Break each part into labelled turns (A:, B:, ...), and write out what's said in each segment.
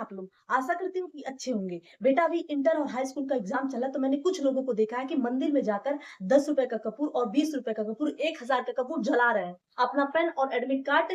A: आप लोग? आशा करती हूँ कि अच्छे होंगे। बेटा अभी इंटर और हाई स्कूल का एग्ज़ाम चला तो मैंने कुछ लोगों को देखा है कि मंदिर में जाकर ₹10 का कपूर और ₹20 का कपूर, 1000 का कपूर जला रहे हैं। अपना पेन और एडमिट कार्ड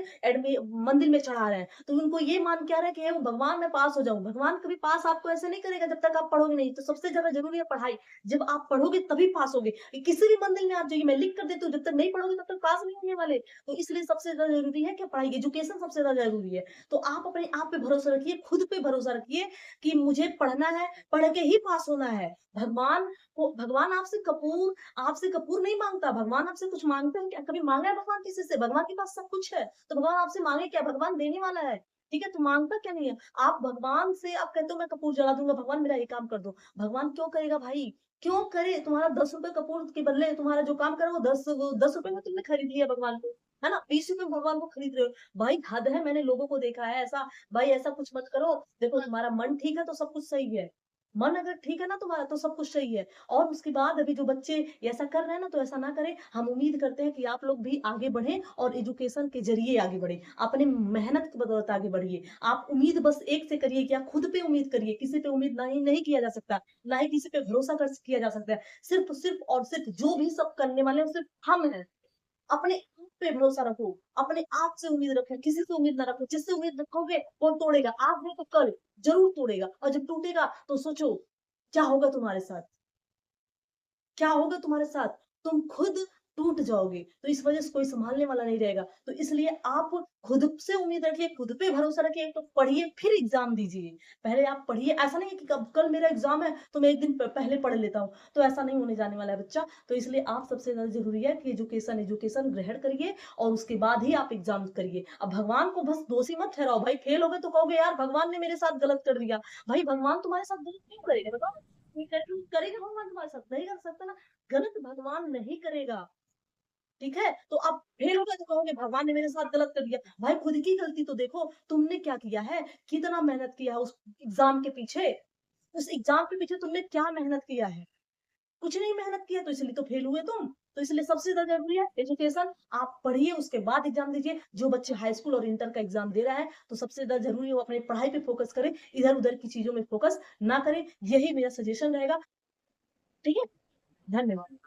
A: मंदिर में चढ़ा रहे हैं। तो उनको ये मान के आ रहा है कि हे भगवान मैं पास हो जाऊँ। भगवान कभी पास आपको ऐसे नहीं करेगा जब तक आप पढ़ोगे नहीं। तो सबसे ज़्यादा ज़रूरी है पढ़ाई। जब आप पढ़ोगे तभी पास होगे। किसी भी मंदिर में आप जाइए, मैं लिख कर देती हूँ, जब तक नहीं पढ़ोगे तब तक पास नहीं होने वाले। तो इसलिए सबसे ज़्यादा ज़रूरी है कि पढ़ाई, एजुकेशन सबसे ज़्यादा ज़रूरी है। तो आप अपने आप पे भरोसा रखिए, खुद पे भरोसा रखिए कि मुझे पढ़ना है, पढ़ के ही पास होना है। भगवान आपसे कपूर नहीं माँगता, भगवान आपसे कुछ माँगते हैं क्या? कभी माँगा है भगवान किसी से? भगवान के पास सब कुछ है, तो भगवान आपसे माँगे क्या? भगवान देने वाला है, ठीक है? तो माँगता क्या नहीं है? आप कहते हो मैं कपूर जला दूँगा, भगवान मेरा ये काम कर दो। भगवान क्यों करेगा भाई? क्यों करे? तुम्हारा ₹10 कपूर के बदले तुम्हारा जो काम करे वो ₹10 में तुमने खरीद लिया भगवान को, है ना? ₹20 में भगवान को खरीद रहे हो। भाई हद है, मैंने लोगों को देखा है ऐसा। भाई ऐसा कुछ मत करो, देखो तुम्हारा मन ठीक है तो सब कुछ सही है। मन अगर ठीक है ना तुम्हारा तो सब कुछ सही है। और उसके बाद अभी जो बच्चे ऐसा कर रहे हैं ना तो ऐसा ना करें। हम उम्मीद करते हैं कि आप लोग भी आगे बढ़ें और एजुकेशन के ज़रिए आगे बढ़ें। अपने मेहनत की बदौलत आगे बढ़िए। आप उम्मीद बस एक से करिए कि आप खुद पे उम्मीद करिए, किसी पे उम्मीद नहीं नहीं किया जा सकता, ना ही किसी पे भरोसा कर किया जा सकता है। सिर्फ़ और सिर्फ़ जो भी सब करने वाले हैं सिर्फ़ हम हैं। अपने आप पे भरोसा रखो, अपने आप से उम्मीद रखें, किसी से उम्मीद ना रखो। जिससे उम्मीद रखोगे कौन तोड़ेगा? आज नहीं तो कल ज़रूर तोड़ेगा और जब टूटेगा तो सोचो क्या होगा तुम्हारे साथ? क्या होगा तुम्हारे साथ? तुम खुद टूट जाओगे, तो इस वज़ह से कोई सँभालने वाला नहीं रहेगा। तो इसलिए आप खुद से उम्मीद रखिए, खुद पे भरोसा रखिए, तो पढ़िए फिर एग्ज़ाम दीजिए। पहले आप पढ़िए, ऐसा नहीं है कि कब कल मेरा एग्ज़ाम है तो मैं 1 दिन प पहले पढ़ लेता हूँ, तो ऐसा नहीं होने जाने वाला है बच्चा। तो इसलिए आप सबसे ज़्यादा ज़रूरी है कि एजुकेशन ग्रहण करिए और उसके बाद ही आप एग्ज़ाम करिए। अब भगवान को बस दोषी मत ठहराओ, भाई फेल हो गए तो कहोगे यार भगवान ने मेरे साथ गलत कर दिया। भाई भगवान तुम्हारे साथ गलत क्यों करेगा बताओ? ये करेगा भगवान तुम्हारे साथ? नहीं कर सकता ना। गलत भगवान नहीं करेगा, ठीक है? तो आप फेल हो गए तो कहोगे भगवान ने मेरे साथ गलत कर दिया। भाई खुद की गलती तो देखो, तुमने क्या किया है? कितना मेहनत किया है उस एग्ज़ाम के पीछे? उस एग्ज़ाम के पीछे तुमने क्या मेहनत किया है? कुछ नहीं मेहनत किया तो इसलिए तो फेल हुए तुम। तो इसलिए सबसे ज़्यादा ज़रूरी है एजुकेशन। आप पढ़िए उसके बाद एग्ज़ाम दीजिए। जो बच्चे हाई स्कूल और इंटर का एग्ज़ाम दे रहा है, तो सबसे ज़्यादा ज़रूरी है वो अपनी पढ़ाई पे फ़ोकस करे, इधर-उधर की चीज़ों में फ़ोकस ना करे। यही मेरा सजेशन रहेगा, ठीक है? धन्यवाद।